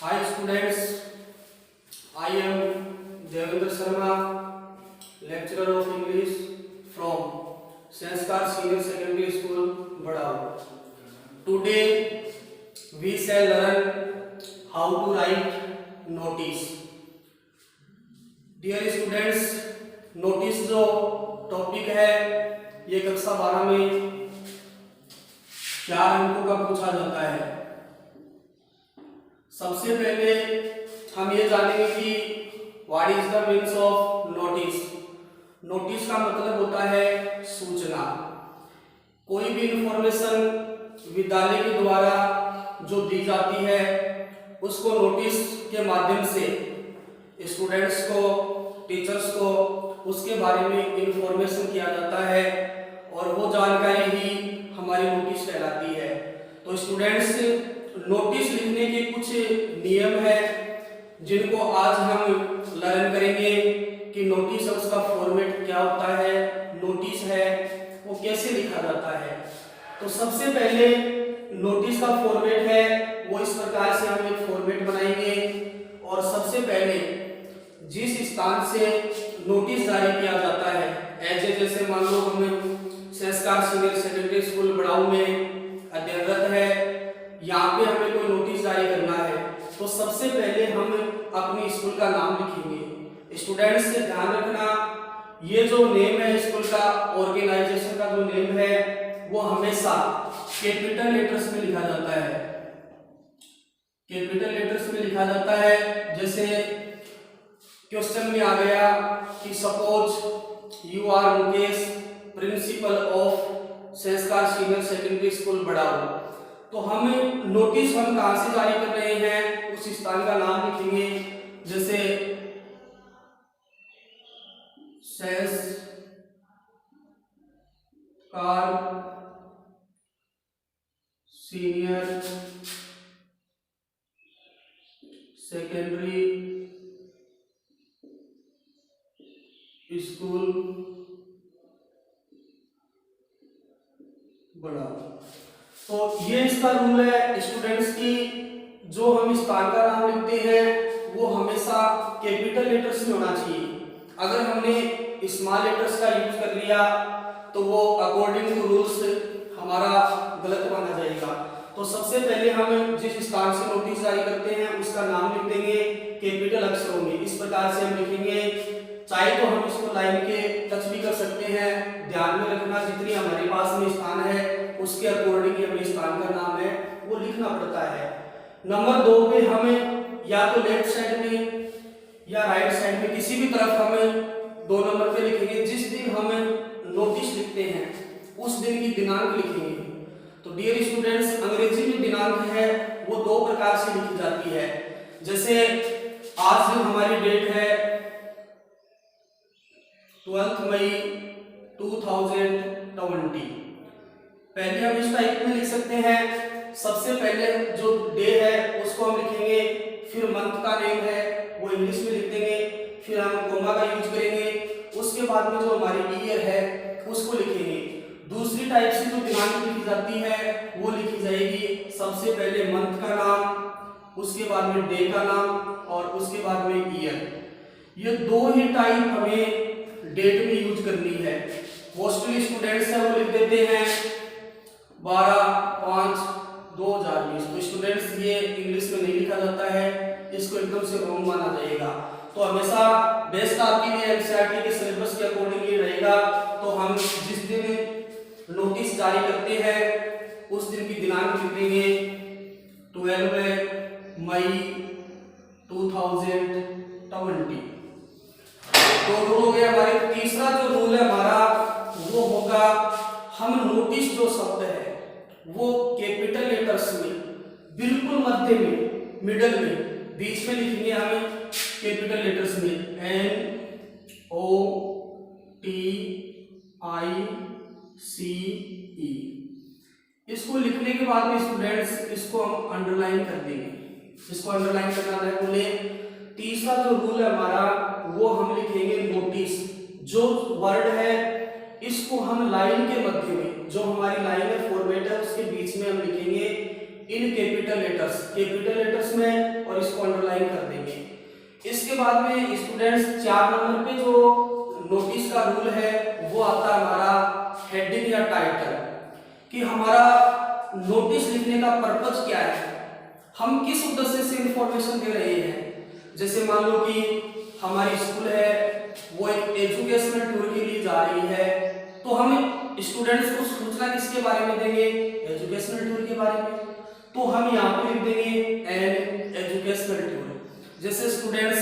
Hi students, I am Devendra Sharma, lecturer of English from Sanskar Senior Secondary School, Badau. Today we shall learn how to write notice. Dear students, noटिस जो topic है ये कक्षा 12 में 4 अंकों का पूछा जाता है। सबसे पहले हम ये जानेंगे कि what is the means of notice. Notice का मतलब होता है सूचना। कोई भी इंफॉर्मेशन विद्यालय के द्वारा जो दी जाती है उसको नोटिस के माध्यम से स्टूडेंट्स को, टीचर्स को उसके बारे में इंफॉर्मेशन किया जाता है और वो जानकारी ही हमारी नोटिस कहलाती है। तो स्टूडेंट्स, नोटिस लिखने के कुछ नियम है जिनको आज हम लर्न करेंगे कि नोटिस है उसका फॉर्मेट क्या होता है, नोटिस है वो कैसे लिखा जाता है। तो सबसे पहले नोटिस का फॉर्मेट है वो इस प्रकार से हम एक फॉर्मेट बनाएंगे और सबसे पहले जिस स्थान से नोटिस जारी किया जाता है, जैसे मान लो हम संस्कार सीनियर सेकेंडरी स्कूल बड़ाऊ में अध्ययनरत है, यहाँ पे हमें कोई नोटिस जारी करना है तो सबसे पहले हम अपनी स्कूल का नाम लिखेंगे। स्टूडेंट्स से ध्यान रखना, ये जो नेम है स्कूल का, ऑर्गेनाइजेशन का जो नेम है वो हमेशा कैपिटल लेटर्स में लिखा जाता है। कैपिटल लेटर्स में लिखा जाता है। जैसे क्वेश्चन में आ गया कि suppose you are Mukesh, principal of Sanskar senior secondary school Badau, तो हम नोटिस हम कहां से जारी कर रहे हैं उस स्थान का नाम लिखेंगे। जैसे संस्कार सीनियर सेकेंडरी स्कूल बड़ाऊ। तो ये इसका रूल है स्टूडेंट्स की, जो हम स्थान का नाम लिखते हैं वो हमेशा कैपिटल लेटर्स में होना चाहिए। अगर हमने स्मॉल लेटर्स का यूज कर लिया तो वो अकॉर्डिंग टू रूल्स हमारा गलत माना जाएगा। तो सबसे पहले हम जिस स्थान से नोटिस जारी करते हैं उसका नाम लिख देंगे कैपिटल अक्षरों में। इस प्रकार से हम लिखेंगे, चाहे तो हम इसको लाइन के टच भी कर सकते हैं। ध्यान में रखना जितनी हमारे पास में स्थान है उसके अकॉर्डिंग हमें स्थान का नाम है वो लिखना पड़ता है। नंबर 2 पे हमें या तो लेफ्ट साइड में या राइट साइड में किसी भी तरफ हमें 2 नंबर पे लिखेंगे। जिस दिन हम नोटिस लिखते हैं उस दिन की दिनांक लिखेंगे। तो डियर स्टूडेंट्स, अंग्रेजी में दिनांक है वो 2 प्रकार से लिखी जाती है। जैसे आज हमारी डेट है 12 मई 2020। पहले हम इस टाइप में लिख सकते हैं। सबसे पहले जो डे है उसको हम लिखेंगे, फिर मंथ का नेम है वो इंग्लिश में लिख देंगे, फिर हम कोमा का यूज करेंगे, उसके बाद में जो हमारी ईयर है उसको लिखेंगे। दूसरी टाइप से जो दिनांक लिखी जाती है वो लिखी जाएगी सबसे पहले मंथ का नाम, उसके बाद में डे का नाम और उसके बाद में ईयर। ये 2 ही टाइप हमें डेट में यूज करनी है। मोस्टली स्टूडेंट्स है वो लिख देते हैं 12/5/2020। तो स्टूडेंट्स ये इंग्लिश में नहीं लिखा जाता है, इसको एकदम से रॉन्ग माना जाएगा। तो हमेशा बेस्ट आपके लिए एनसीईआरटी के सिलेबस के अकॉर्डिंग ये रहेगा। तो हम जिस दिन नोटिस जारी करते हैं उस दिन की दिनांक लिख देंगे 12 मई 2020। तो रूल हो गया हमारे। तीसरा जो रूल है हमारा वो होगा, हम नोटिस जो शब्द है वो कैपिटल लेटर्स में बिल्कुल मध्य में, मिडल में, बीच में लिखेंगे हमें कैपिटल लेटर्स में NOTICE। इसको लिखने के बाद में स्टूडेंट्स इसको हम अंडरलाइन कर देंगे। इसको अंडरलाइन करना है बोले। तीसरा जो रूल है हमारा वो हम लिखेंगे नोटिस। जो वर्ड है इसको हम लाइन के मध्य में, जो हमारी लाइन है फॉर्मेट है उसके बीच में हम लिखेंगे इन कैपिटल लेटर्स में, और इसको अंडरलाइन कर देंगे। इसके बाद में स्टूडेंट्स 4 नंबर पे जो नोटिस का रूल है वो आता है हमारा हेडिंग या टाइटल, कि हमारा नोटिस लिखने का पर्पस क्या है, हम किस उद्देश्य से इंफॉर्मेशन दे रहे हैं। जैसे मान लो कि हमारी स्कूल है वो एक एजुकेशनल टूर के लिए जा रही है, तो हम स्टूडेंट्स को सूचना किसके बारे में देंगे, एजुकेशनल टूर के बारे में। तो हम यहाँ पे लिख देंगे एन एजुकेशनल टूर। जैसे स्टूडेंट्स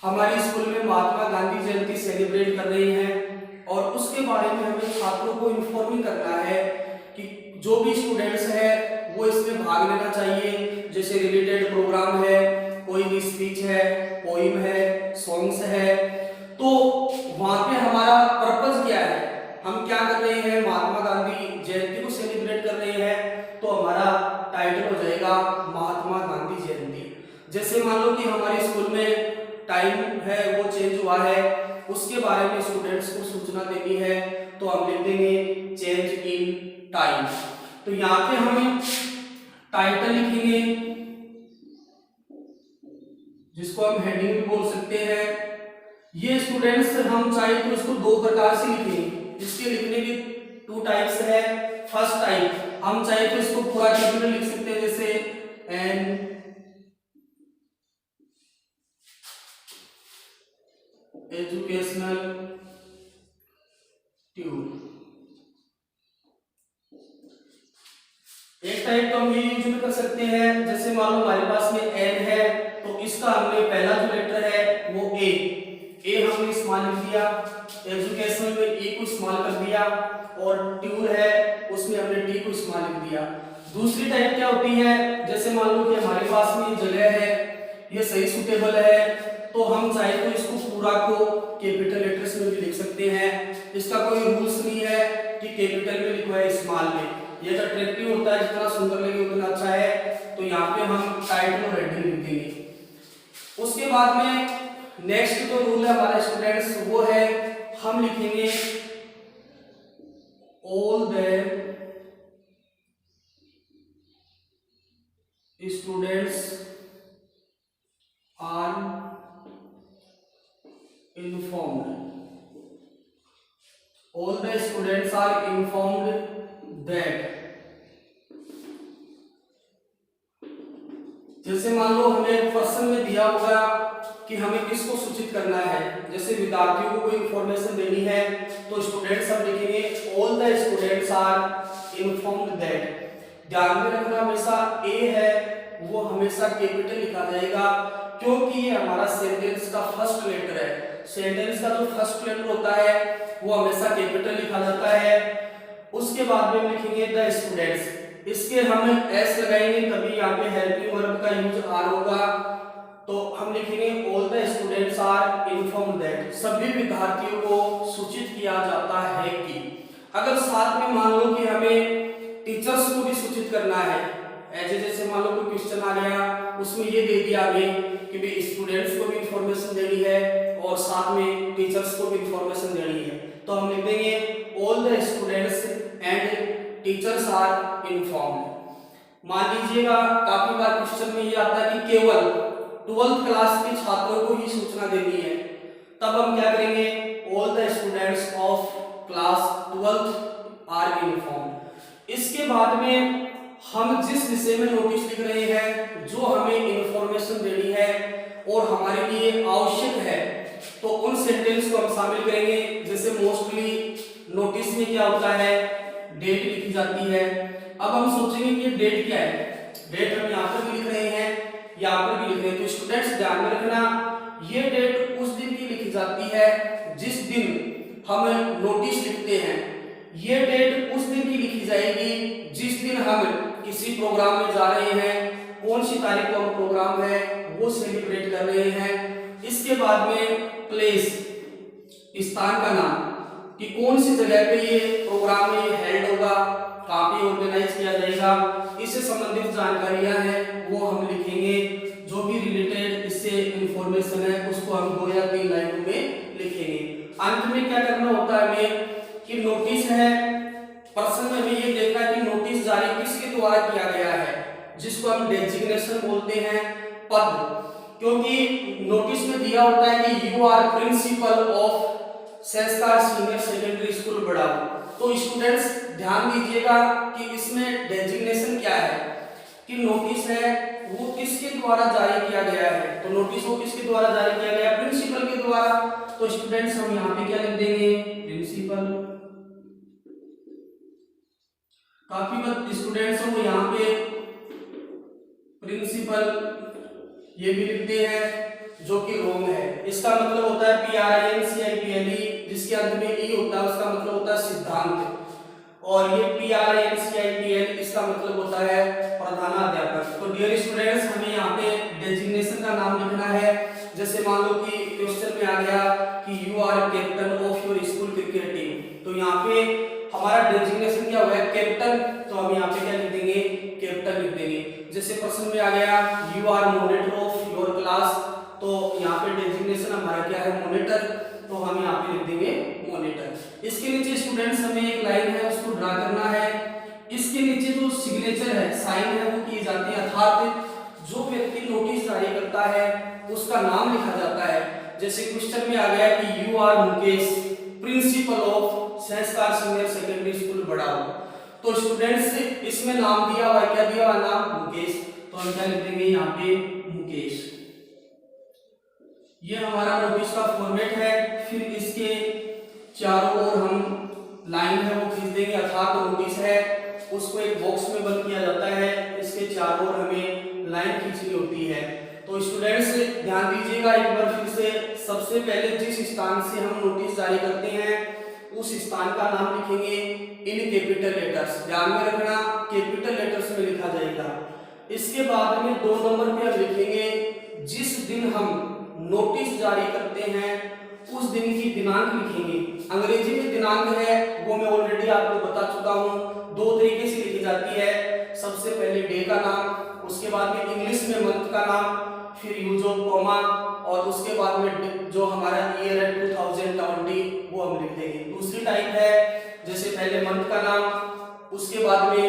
हमारी स्कूल में महात्मा गांधी जयंती सेलिब्रेट कर रही हैं और उसके बारे में हमें छात्रों को इन्फॉर्म करना है कि जो भी स्टूडेंट्स है वो इसमें भाग लेना चाहिए। जैसे रिलेटेड प्रोग्राम है, कोई भी स्पीच है, पोइम है, सॉन्ग्स है, तो वहां पे हमारा पर्पस क्या है, हम क्या कर रहे हैं, महात्मा गांधी जयंती को सेलिब्रेट कर रहे हैं, तो हमारा टाइटल हो जाएगा महात्मा गांधी जयंती। जैसे मान लो कि हमारी स्कूल में टाइम है वो चेंज हुआ है, उसके बारे में स्टूडेंट्स को सूचना देनी है, तो हम लिख देंगे चेंज इन टाइम। तो यहाँ पे हम टाइटल लिखेंगे जिसको हम हेडिंग भी बोल सकते हैं। ये स्टूडेंट्स हम चाहे तो इसको 2 प्रकार से लिखें, इसके लिखने की 2 टाइप्स है। फर्स्ट टाइप हम चाहे तो इसको पूरा कैपिटल लिख सकते हैं, जैसे एन एजुकेशनल टूर। एक टाइप तो हम ये यूज में कर सकते हैं, जैसे मान लो हमारे पास में एन है तो इसका हमने पहला जो लेटर है वो ए हमने इस्तेमाल कर दिया, एजुकेशनल में ए को इस्तेमाल कर दिया, और टूर है उसमें हमने टी को इस्तेमाल कर दिया। दूसरी टाइप क्या होती है, जैसे मान लो कि हमारे पास में जगह है, ये सही सुटेबल है, तो हम चाहे तो इसको पूरा को कैपिटल लेटर्स में भी लिख सकते हैं। इसका कोई रूल्स नहीं है कि कैपिटल में लिखो है स्मॉल में, ये तो अट्रैक्टिव होता है, जितना सुंदर लगे उतना अच्छा है। तो यहाँ पे हम टाइटल और हेडिंग लिख देंगे। उसके बाद में नेक्स्ट जो रूल है हमारे स्टूडेंट्स वो है, हम लिखेंगे all the students are informed, all the students are informed that। जैसे मान लो हमें प्रश्न में दिया होगा कि हमें किसको सूचित करना है, जैसे विद्यार्थियों को कोई इंफॉर्मेशन देनी है, तो स्टूडेंट्स हम लिखेंगे all the students are informed that. ध्यान में रखना हमेशा ए है वो हमेशा कैपिटल लिखा जाएगा, क्योंकि ये हमारा सेंटेंस का फर्स्ट लेटर है। सेंटेंस का जो फर्स्ट लेटर होता है वो हमेशा कैपिटल लिखा जाता है। उसके बाद में लिखेंगे द स्टूडेंट्स, इसके हम एस लगाएंगे तभी यहाँ पे हेल्पिंग वर्ब का यूज आर होगा, तो हम लिखेंगे all the students are informed that, सभी विद्यार्थियों को सूचित किया जाता है कि। अगर साथ में मान लो कि हमें टीचर्स को भी सूचित करना है, ऐसे जैसे मान लो कोई क्वेश्चन आ गया उसमें ये दे दिया हमें कि भाई स्टूडेंट्स को भी इंफॉर्मेशन देनी है और साथ में टीचर्स को भी इंफॉर्मेशन देनी है, तो हम लिख देंगे all the students and teachers are informed. मान लीजिएगा काफी बार क्वेश्चन में ये आता है कि केवल 12th क्लास के छात्रों को ही सूचना देनी है, तब हम क्या करेंगे all the students of class 12th are informed. इसके बाद में हम जिस विषय में नोटिस लिख रहे हैं, जो हमें इंफॉर्मेशन देनी है और हमारे लिए आवश्यक है, तो उन सेंटेंस को हम शामिल करेंगे। जैसे मोस्टली नोटिस में क्या होता है, डेट लिखी जाती है। अब हम सोचेंगे कि डेट क्या है, डेट हम यहाँ पर भी लिख रहे हैं, यहाँ पर भी लिख रहे हैं, तो स्टूडेंट्स ध्यान में रखना ये डेट उस दिन की लिखी जाती है जिस दिन हम नोटिस लिखते हैं। ये डेट उस दिन की लिखी जाएगी जिस दिन हम किसी प्रोग्राम में जा रहे हैं, कौन सी तारीख को हम प्रोग्राम है वो सेलिब्रेट कर रहे हैं। इसके बाद में प्लेस, स्थान का नाम कि कौन सी जगह पे ये प्रोग्राम ये हेल्ड होगा, कहाँ पे ऑर्गेनाइज किया जाएगा, इससे संबंधित जानकारियां हैं वो हम लिखेंगे। जो भी रिलेटेड इससे इंफॉर्मेशन है उसको हम 2 या 3 लाइनों में लिखेंगे। अंत में क्या करना होता है हमें कि नोटिस है, प्रश्न में हमें ये देखना है कि नोटिस जारी किसके द्वारा किया गया है, जिसको हम डेजिग्नेशन बोलते हैं, पद। क्योंकि नोटिस में दिया होता है कि you are principal of Sanskar senior secondary school Badau. तो स्टूडेंट्स ध्यान दीजिएगा कि इसमें डेजिग्नेशन क्या है, कि नोटिस है वो किसके द्वारा जारी किया गया है। तो नोटिस वो किसके द्वारा जारी किया गया है, प्रिंसिपल के द्वारा। तो स्टूडेंट्स हम यहाँ पे क्या लिख देंगे, प्रिंसिपल। काफी स्टूडेंट्स हो यहाँ पे प्रिंसिपल ये भी लिखते हैं, जो कि रॉन्ग है। इसका मतलब होता है PRINCIPLE, जिसके अंत में ई होता है, उसका मतलब होता है सिद्धांत। और ये PRINCIPL इसका मतलब होता है प्रधानाध्यापक। तो डियर स्टूडेंट्स हमें यहाँ पे डेजिग्नेशन का नाम लिखना है। जैसे मान लो कि क्वेश्चन में आ गया कि you are captain of your school cricket team, तो यहाँ पे हमारा डेजिग्नेशन क्या हुआ है, कैप्टन। तो हम यहाँ पे क्या लिख देंगे, कैप्टन लिख देंगे। जैसे प्रश्न में आ गया you are monitor of your class, तो यहाँ पे डेजिग्नेशन हमारा क्या है, मॉनिटर। तो हम यहाँ पे लिख देंगे मॉनिटर। इसके नीचे स्टूडेंट्स हमें एक लाइन है उसको ड्रा करना है। इसके नीचे जो सिग्नेचर है, साइन है, वो की जाती है, अर्थात जो व्यक्ति नोटिस जारी करता है उसका नाम लिखा जाता है। जैसे क्वेश्चन में आ गया कि you are Mukesh principal of Sanskar senior secondary school Badau. तो स्टूडेंट्स इसमें नाम दिया हुआ है, क्या दिया हुआ नाम, मुकेश। तो हम क्या लिख देंगे यहाँ पे, मुकेश। ये हमारा नोटिस का फॉर्मेट है। फिर इसके चारों ओर हम लाइन है वो खींच देंगे, अर्थात नोटिस है उसको एक बॉक्स में बंद किया जाता है, इसके चारों ओर हमें लाइन खींचनी होती है। तो स्टूडेंट्स ध्यान दीजिएगा एक बार फिर से, सबसे पहले जिस स्थान से हम नोटिस जारी करते हैं उस स्थान का नाम लिखेंगे इन कैपिटल लेटर्स। ध्यान में रखना कैपिटल लेटर्स में लिखा जाएगा। इसके बाद में 2 नंबर पे हम लिखेंगे जिस दिन हम नोटिस जारी करते हैं उस दिन की दिनांक लिखेंगे। अंग्रेजी में दिनांक है वो मैं ऑलरेडी आपको बता चुका हूँ, 2 तरीके से लिखी जाती है। सबसे पहले डे का नाम, उसके बाद में इंग्लिश में मंथ का नाम, फिर यूज ऑफ कॉमा, और उसके बाद में जो हमारा ईयर है 2020 वो हम लिख देंगे। दूसरी टाइप है जैसे पहले मंथ का नाम, उसके बाद में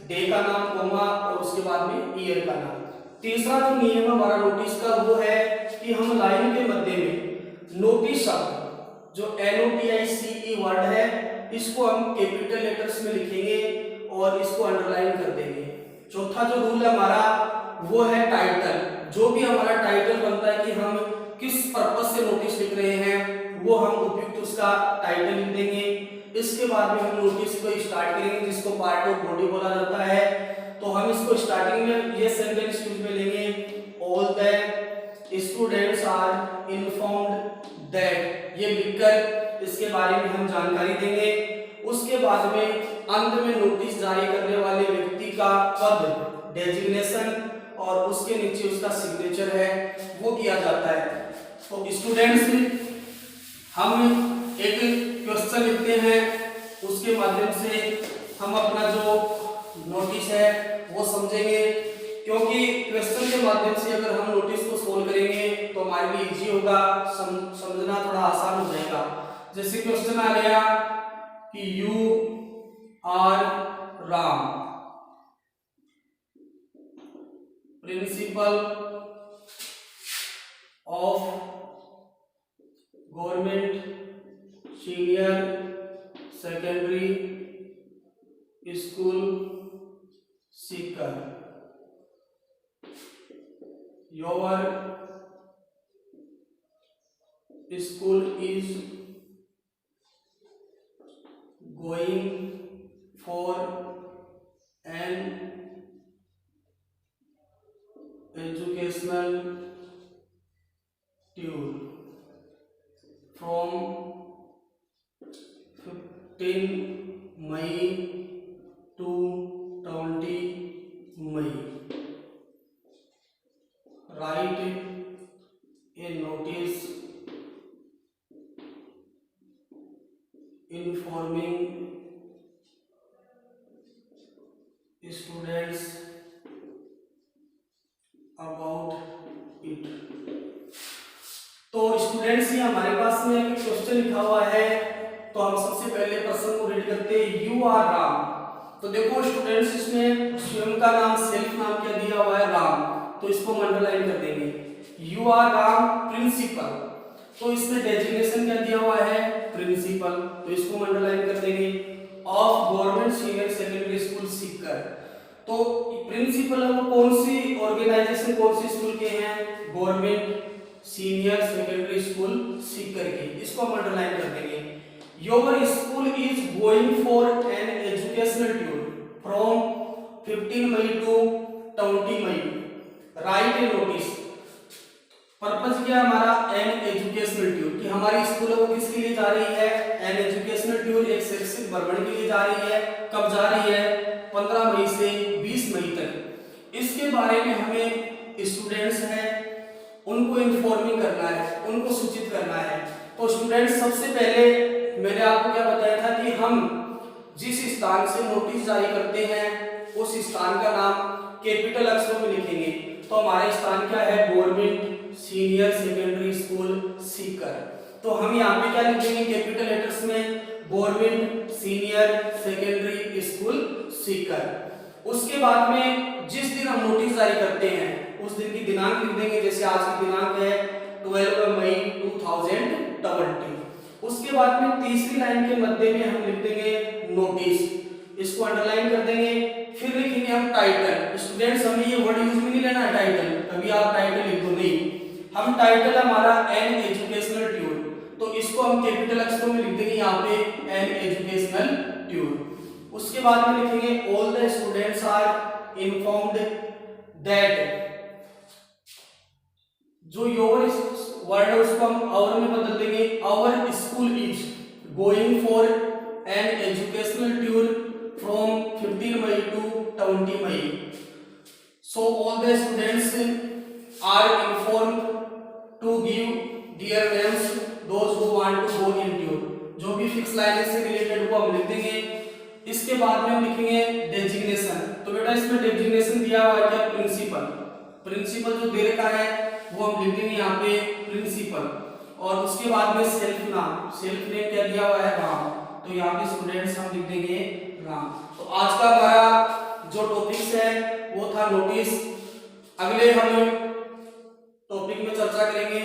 डे का नाम कॉमा, और उसके बाद में ईयर का नाम। तीसरा जो नियम हमारा नोटिस का वो है कि हम लाइन के मध्य में नोटिस शब्द जो NOTICE वर्ड है इसको हम कैपिटल लेटर्स में लिखेंगे और इसको अंडरलाइन कर देंगे। चौथा जो रूल है हमारा वो है टाइटल। जो भी हमारा टाइटल बनता है कि हम किस पर्पस से नोटिस लिख रहे हैं वो हम उपयुक्त उसका टाइटल लिख देंगे। इसके बाद में हम नोटिस को स्टार्ट करेंगे जिसको पार्ट ऑफ बॉडी बोला जाता है। तो हम इसको स्टार्टिंग में ये सेंटेंस यूज में लेंगे, all the students are informed that, ये लिखकर इसके बारे में हम जानकारी देंगे। उसके बाद में अंत में नोटिस जारी करने वाले व्यक्ति का पद, डेजिग्नेशन, और उसके नीचे उसका सिग्नेचर है वो किया जाता है। तो स्टूडेंट्स हम एक क्वेश्चन लिखते हैं, उसके माध्यम से हम अपना जो नोटिस है वो समझेंगे। क्योंकि क्वेश्चन के माध्यम से अगर हम नोटिस को सोल्व करेंगे तो हमारे लिए इजी होगा, समझना थोड़ा आसान हो जाएगा। जैसे क्वेश्चन आ गया कि you are Ram principal of government senior secondary school Sikar, your school is going for an educational tour from 15 May to 20 May. Write a notice informing students about it. तो स्टूडेंट्स ये हमारे पास में क्वेश्चन लिखा हुआ है, तो हम सबसे पहले प्रश्न को रीड करते हैं। यू आर राम, तो देखो स्टूडेंट्स, इसमें स्वयं का नाम, सेल्फ नाम क्या दिया हुआ है, राम, तो इसको अंडरलाइन कर देंगे। यू आर राम प्रिंसिपल, तो इसमें डेजिग्नेशन क्या दिया हुआ है, प्रिंसिपल, तो इसको अंडरलाइन कर देंगे। Of government senior secondary school Sikar, तो प्रिंसिपल है वो कौन सी ऑर्गेनाइजेशन, कौन सी स्कूल के हैं, government senior secondary school Sikar के, इसको हम अंडरलाइन कर देंगे। Your school is going for an educational tour from 15 May to 20 May, write a notice. Purpose क्या है हमारा, एन एजुकेशनल टूर, कि हमारी स्कूल है वो किसके लिए जा रही है, एन एजुकेशनल टूर, एक शैक्षिक भ्रमण के लिए जा रही है। कब जा रही है, 15 मई से 20 मई तक। इसके बारे में हमें स्टूडेंट्स हैं उनको इन्फॉर्मिंग करना है, उनको सूचित करना है। तो स्टूडेंट्स, सबसे पहले मैंने आपको क्या बताया था कि हम जिस स्थान से नोटिस जारी करते हैं उस स्थान का नाम कैपिटल अक्षरों में लिखेंगे। तो हमारा स्थान क्या है, government senior secondary school Sikar, तो हम यहाँ पे क्या लिख देंगे, कैपिटल लेटर्स में, government senior secondary school Sikar. उसके बाद में जिस दिन हम नोटिस जारी करते हैं उस दिन की दिनांक लिख देंगे, जैसे आज की दिनांक है 12 मई 2020। उसके बाद में तीसरी लाइन के मध्य में हम लिख देंगे नोटिस, इसको अंडरलाइन कर देंगे। फिर लिखेंगे हम टाइटल। स्टूडेंट्स, हमें ये वर्ड यूज में नहीं लेना है टाइटल, कभी आप टाइटल लिख दो नहीं, हम टाइटल हमारा एन एजुकेशनल टूर, तो इसको हम कैपिटल अक्षरों में लिख देंगे यहाँ पे, एन एजुकेशनल टूर। उसके बाद में लिखेंगे all the students are informed that, जो योर वर्ड है उसको हम आवर में बदल देंगे, our school is going for an educational tour from 15 May to 20 May. So all the students are informed to give their names those who want to go in tour, जो भी fix line से related वो हम लिख देंगे। इसके बाद में हम लिखेंगे डेजिग्नेशन। तो बेटा इसमें डेजिग्नेशन दिया हुआ है क्या, प्रिंसिपल, प्रिंसिपल जो दे रखा है वो हम लिख देंगे यहाँ पे प्रिंसिपल। और उसके बाद में सेल्फ नाम, सेल्फ नेम क्या दिया हुआ है, राम, तो यहाँ पे स्टूडेंट्स हम लिख देंगे राम। तो आज का हमारा जो टॉपिक्स है वो था नोटिस। अगले हम टॉपिक में चर्चा करेंगे